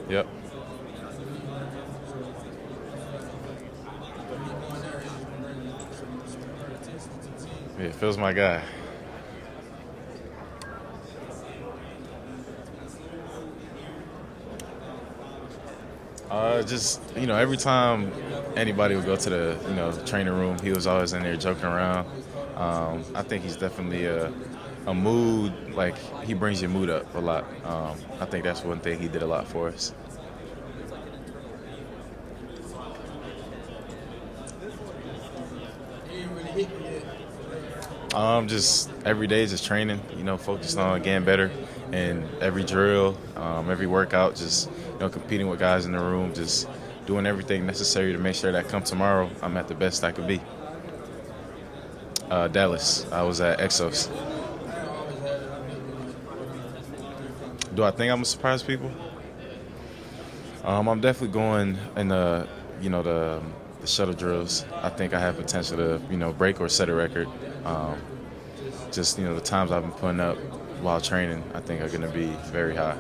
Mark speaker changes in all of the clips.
Speaker 1: Yep. Yeah, Phil's my guy. Just every time anybody would go to the training room, he was always in there joking around. I think he's definitely a mood, like he brings your mood up a lot. I think that's one thing he did a lot for us. Just every day, just training. Focused on getting better, and every drill, every workout, just competing with guys in the room, just doing everything necessary to make sure that come tomorrow, I'm at the best I could be. Dallas. I was at Exos. Do I think I'm gonna surprise people? I'm definitely going in the shuttle drills. I think I have potential to break or set a record. Um, just the times I've been putting up while training, I think are going to be very high.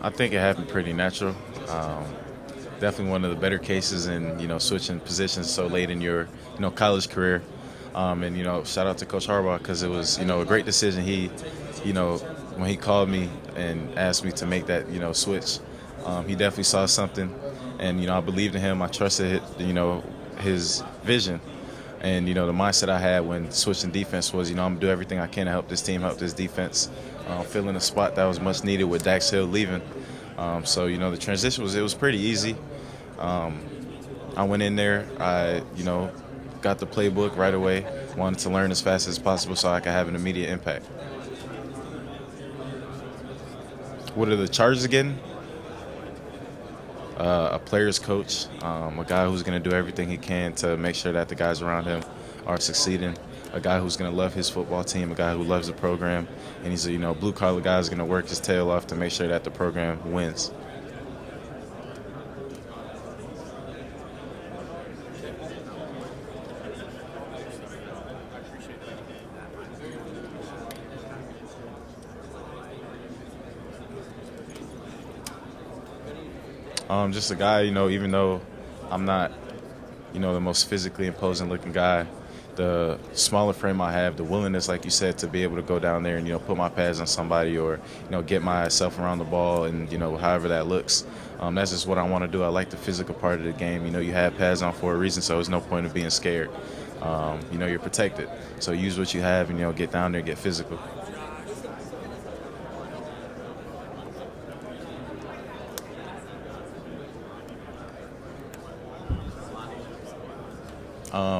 Speaker 1: I think it happened pretty natural. Um, Definitely one of the better cases in switching positions so late in your college career. And shout out to Coach Harbaugh because it was a great decision. He, when he called me and asked me to make that switch, he definitely saw something, and I believed in him. I trusted his vision, and the mindset I had when switching defense was I'm gonna do everything I can to help this team, help this defense, fill in a spot that was much needed with Dax Hill leaving. So the transition was pretty easy. Um, I went in there. I got the playbook right away. Wanted to learn as fast as possible so I could have an immediate impact. What are the charges again? A player's coach, a guy who's going to do everything he can to make sure that the guys around him are succeeding. A guy who's going to love his football team, a guy who loves the program, and he's a blue collar guy who's going to work his tail off to make sure that the program wins. Just a guy, even though I'm not, the most physically imposing looking guy, the smaller frame I have, the willingness, like you said, to be able to go down there and, put my pads on somebody or, get myself around the ball and, however that looks. That's just what I want to do. I like the physical part of the game. You have pads on for a reason, so there's no point of being scared. You're protected. So use what you have and, get down there and get physical.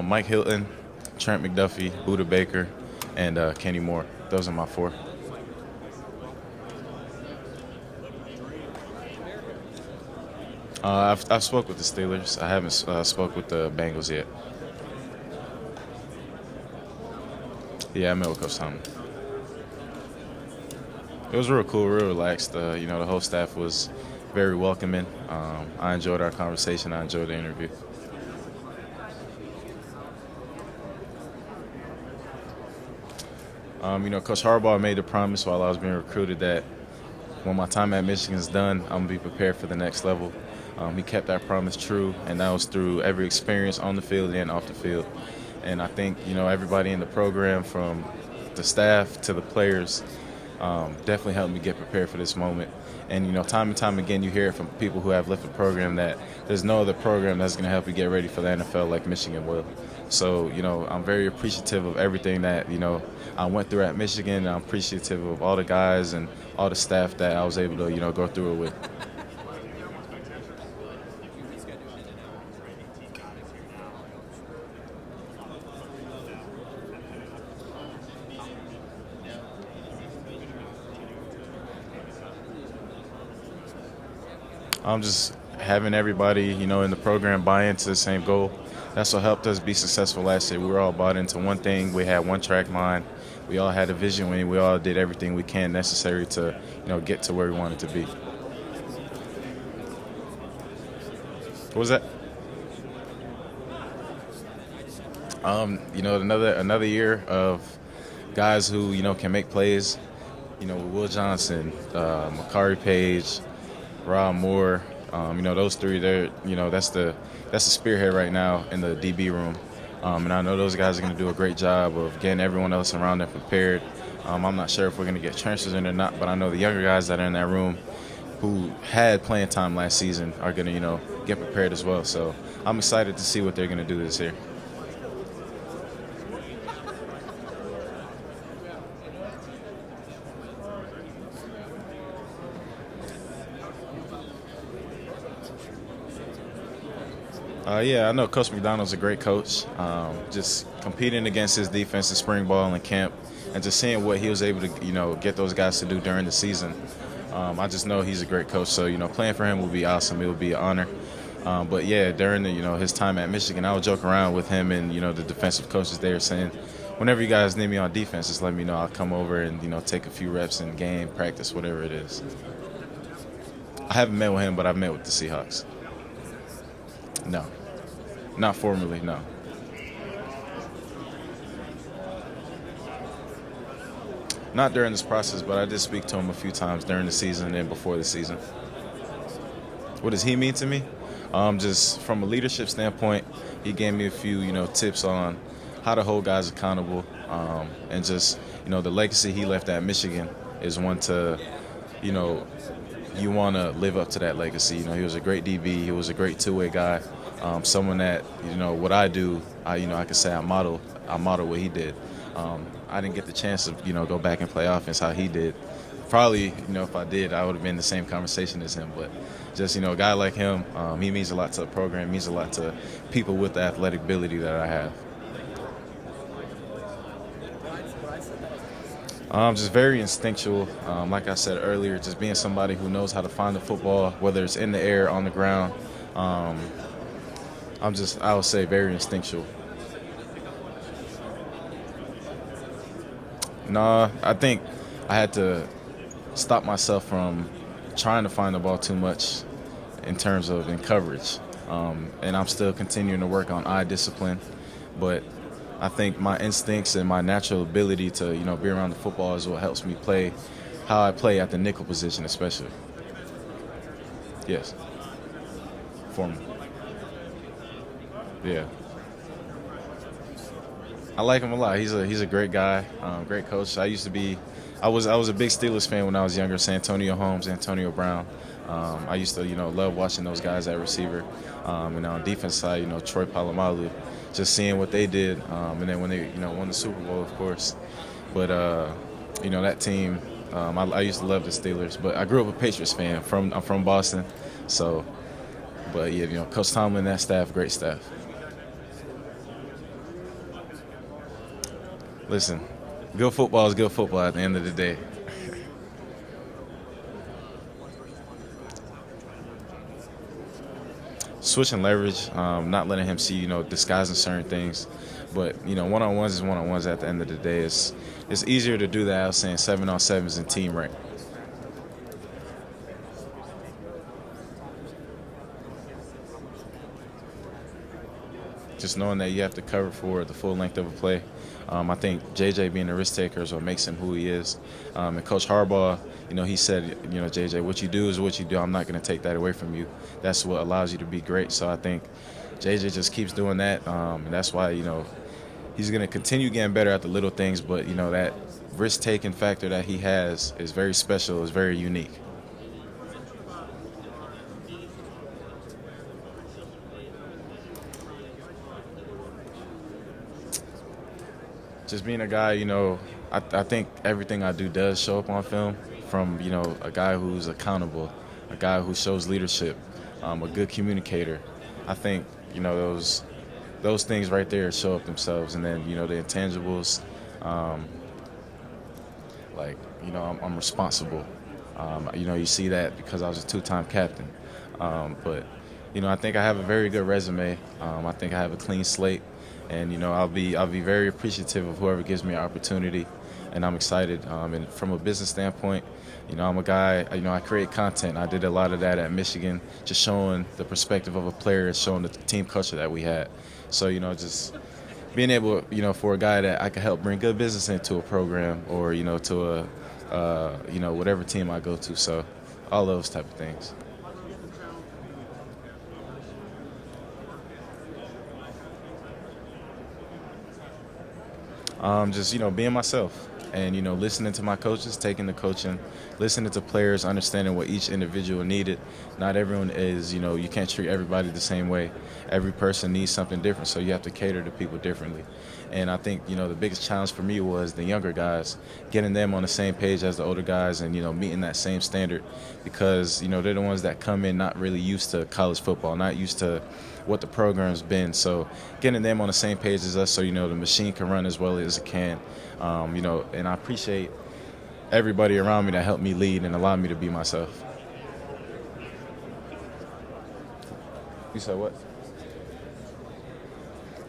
Speaker 1: Mike Hilton, Trent McDuffie, Buda Baker, and Kenny Moore. Those are my four. I've spoke with the Steelers. I haven't spoke with the Bengals yet. Yeah, I met with Coach Tomlin. It was real cool, real relaxed. The whole staff was very welcoming. I enjoyed our conversation. I enjoyed the interview. Coach Harbaugh made a promise while I was being recruited that when my time at Michigan is done, I'm going to be prepared for the next level. He kept that promise true, and that was through every experience on the field and off the field. And I think, everybody in the program, from the staff to the players, definitely helped me get prepared for this moment. And, time and time again, you hear it from people who have left the program that there's no other program that's going to help you get ready for the NFL like Michigan will. So, I'm very appreciative of everything that, I went through at Michigan. And I'm appreciative of all the guys and all the staff that I was able to, go through it with. I'm just having everybody, in the program buy into the same goal. That's what helped us be successful last year. We were all bought into one thing. We had one track mind. We all had a vision. We all did everything we can necessary to, get to where we wanted to be. What was that? Another year of guys who can make plays. Will Johnson, Makari Page, Rob Moore. Those three. That's the spearhead right now in the DB room. And I know those guys are going to do a great job of getting everyone else around them prepared. I'm not sure if we're going to get transfers in or not, but I know the younger guys that are in that room who had playing time last season are going to, get prepared as well. So I'm excited to see what they're going to do this year. I know Coach McDonald's a great coach. Just competing against his defense in spring ball and camp, and just seeing what he was able to, get those guys to do during the season. I just know he's a great coach. So, playing for him will be awesome. It will be an honor. But during his time at Michigan, I would joke around with him and the defensive coaches there, saying, whenever you guys need me on defense, just let me know. I'll come over and take a few reps in game, practice, whatever it is. I haven't met with him, but I've met with the Seahawks. No. Not formally, no. Not during this process, but I did speak to him a few times during the season and before the season. What does he mean to me? Just from a leadership standpoint, he gave me a few, tips on how to hold guys accountable, and just, the legacy he left at Michigan is one to, you want to live up to that legacy. He was a great DB. He was a great two-way guy. Someone that, what I do, I could say I model what he did. I didn't get the chance to, go back and play offense how he did. Probably, if I did, I would have been in the same conversation as him. But just, a guy like him, he means a lot to the program, means a lot to people with the athletic ability that I have. Just very instinctual. Like I said earlier, just being somebody who knows how to find the football, whether it's in the air, on the ground. I would say very instinctual. No, I think I had to stop myself from trying to find the ball too much in terms of in coverage. And I'm still continuing to work on eye discipline. But I think my instincts and my natural ability to, be around the football is what helps me play how I play at the nickel position especially. Yes. For me. Yeah. I like him a lot. He's a great guy, great coach. I was a big Steelers fan when I was younger. Santonio Holmes, Antonio Brown. I used to love watching those guys at receiver. And on defense side, Troy Polamalu, just seeing what they did. And then when they won the Super Bowl, of course. But that team, I used to love the Steelers. But I grew up a Patriots fan. I'm from Boston, so. But Coach Tomlin, that staff, great staff. Listen, good football is good football at the end of the day. Switching leverage, not letting him see, disguising certain things. But, one-on-ones is one-on-ones at the end of the day. It's easier to do that, I was saying 7-on-7s and team rank. Just knowing that you have to cover for the full length of a play. I think JJ being a risk taker is what makes him who he is. And Coach Harbaugh, he said, JJ, what you do is what you do. I'm not going to take that away from you. That's what allows you to be great. So I think JJ just keeps doing that. And that's why, he's going to continue getting better at the little things. But, that risk-taking factor that he has is very special, is very unique. Just being a guy, I think everything I do does show up on film from, a guy who's accountable, a guy who shows leadership, a good communicator. I think, those things right there show up themselves. And then, the intangibles, I'm responsible. You see that because I was a two-time captain. But I think I have a very good resume. I think I have a clean slate, and I'll be very appreciative of whoever gives me an opportunity, and I'm excited. And from a business standpoint, I'm a guy. I create content. I did a lot of that at Michigan, just showing the perspective of a player, showing the team culture that we had. So just being able, for a guy that I could help bring good business into a program, or to whatever team I go to. So all those type of things. Just being myself, and listening to my coaches, taking the coaching, listening to players, understanding what each individual needed. Not everyone is, you can't treat everybody the same way. Every person needs something different, so you have to cater to people differently. And I think the biggest challenge for me was the younger guys, getting them on the same page as the older guys, and meeting that same standard, because they're the ones that come in not really used to college football, not used to what the program's been. So getting them on the same page as us, so the machine can run as well as it can. And I appreciate everybody around me that helped me lead and allowed me to be myself. You said what?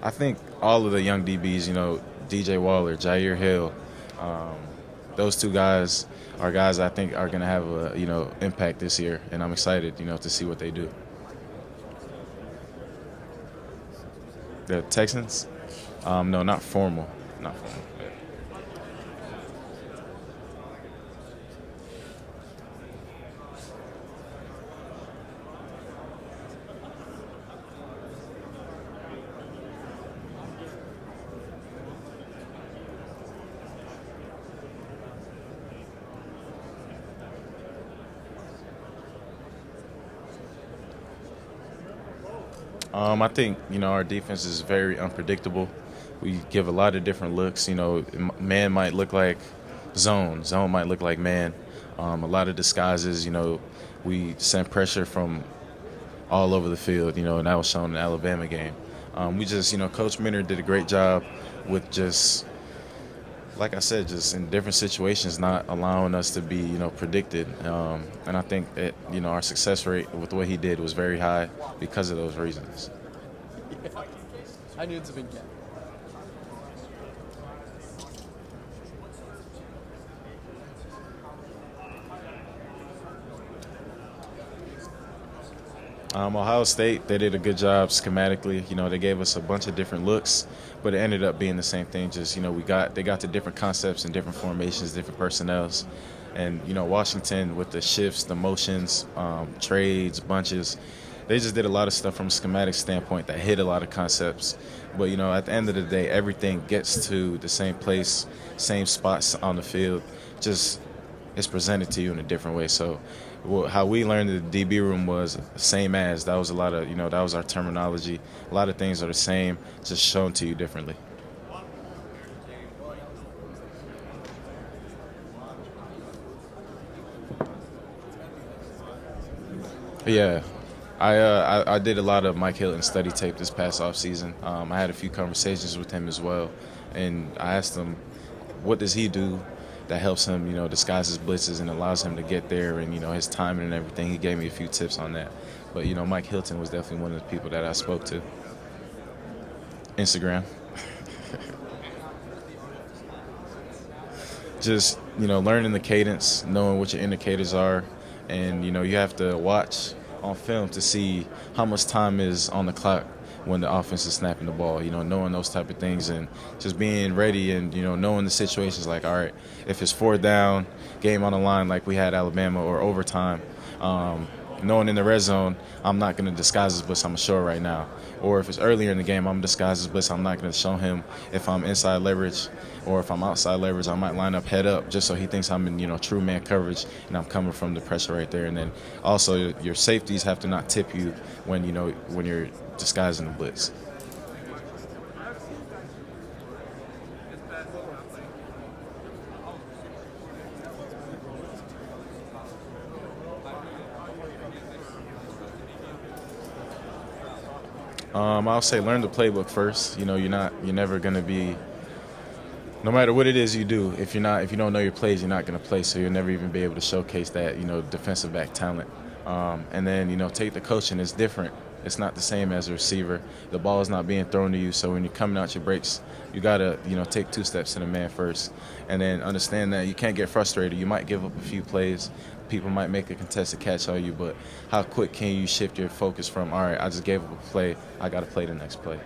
Speaker 1: I think all of the young DBs, DJ Waller, Jair Hill, those two guys are guys I think are going to have a impact this year, and I'm excited to see what they do. The Texans? No, not formal. Not formal. I think our defense is very unpredictable. We give a lot of different looks. Man might look like zone. Zone might look like man. A lot of disguises. We send pressure from all over the field. And that was shown in the Alabama game. We just, Coach Minter did a great job with just, like I said, just in different situations, not allowing us to be, predicted. And I think that, our success rate with what he did was very high because of those reasons.
Speaker 2: Yeah. I knew it's a big gap.
Speaker 1: Ohio State, they did a good job schematically. They gave us a bunch of different looks, but it ended up being the same thing. Just they got the different concepts and different formations, different personnels, and Washington with the shifts, the motions, trades, bunches. They just did a lot of stuff from a schematic standpoint that hit a lot of concepts. But at the end of the day, everything gets to the same place, same spots on the field. Just it's presented to you in a different way. So how we learned the DB room was same as. That was a lot of, that was our terminology. A lot of things are the same, just shown to you differently. Yeah. I did a lot of Mike Hilton study tape this past offseason. I had a few conversations with him as well, and I asked him, what does he do that helps him, disguise his blitzes and allows him to get there, and his timing and everything. He gave me a few tips on that. But Mike Hilton was definitely one of the people that I spoke to. Instagram. Just learning the cadence, knowing what your indicators are, and you have to watch on film to see how much time is on the clock when the offense is snapping the ball, knowing those type of things, and just being ready, and knowing the situations, like, all right, if it's 4th down, game on the line like we had Alabama, or overtime, knowing in the red zone, I'm not going to disguise his blitz, I'm going to show it right now. Or if it's earlier in the game, I'm going to disguise his blitz, I'm not going to show him if I'm inside leverage, or if I'm outside leverage, I might line up head up just so he thinks I'm in, true man coverage, and I'm coming from the pressure right there. And then also your safeties have to not tip you when you're disguising the blitz. I'll say learn the playbook first. You're never going to be, no matter what it is you do, if you don't know your plays, you're not going to play. So you'll never even be able to showcase that, defensive back talent. and then take the coaching. It's different. It's not the same as a receiver. The ball is not being thrown to you, so when you're coming out your breaks, you gotta take 2 steps to the man first, and then understand that you can't get frustrated. You might give up a few plays. People might make a contested catch on you, but how quick can you shift your focus from, all right, I just gave up a play, I got to play the next play.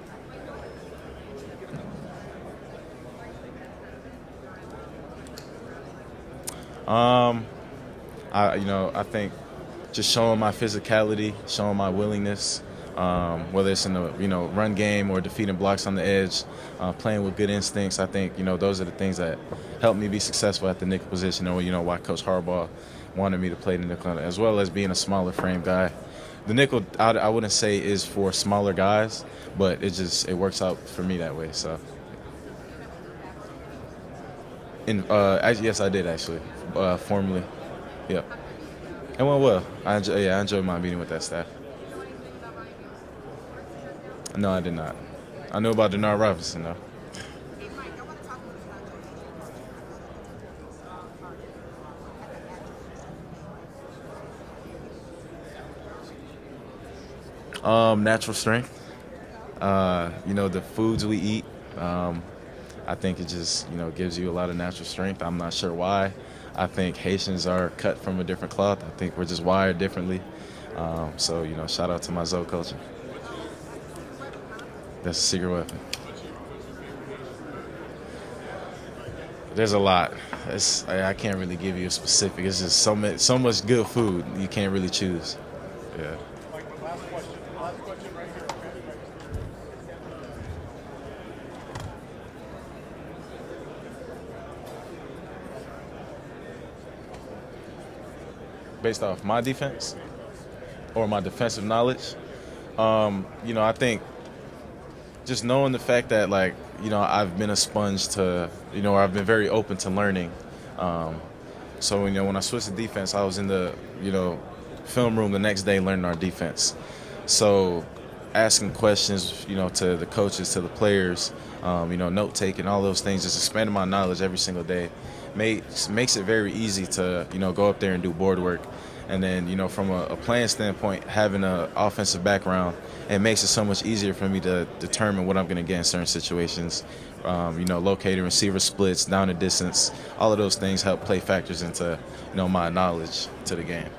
Speaker 1: I think just showing my physicality, showing my willingness, whether it's in the run game or defeating blocks on the edge, playing with good instincts. I think those are the things that helped me be successful at the nickel position, or why Coach Harbaugh wanted me to play the nickel, as well as being a smaller frame guy. The nickel, I wouldn't say is for smaller guys, but it works out for me that way. So, yes, I did actually, formally, yeah. It went well. I enjoyed my meeting with that staff. No, I did not. I knew about Denard Robinson, though. Natural strength. The foods we eat. I think it just gives you a lot of natural strength. I'm not sure why. I think Haitians are cut from a different cloth. I think we're just wired differently. So shout out to my Zoe culture. That's a secret weapon. There's a lot. I can't really give you a specific. It's just so much good food. You can't really choose. Yeah.
Speaker 3: Last question right here.
Speaker 1: Based off my defense or my defensive knowledge, I think just knowing the fact that I've been a sponge to or I've been very open to learning. So when I switched to defense, I was in the film room the next day learning our defense. So asking questions to the coaches, to the players, note taking, all those things, just expanding my knowledge every single day makes it very easy to go up there and do board work. And then from a playing standpoint, having an offensive background, it makes it so much easier for me to determine what I'm going to get in certain situations. Locating receiver splits, down the distance, all of those things help play factors into my knowledge to the game.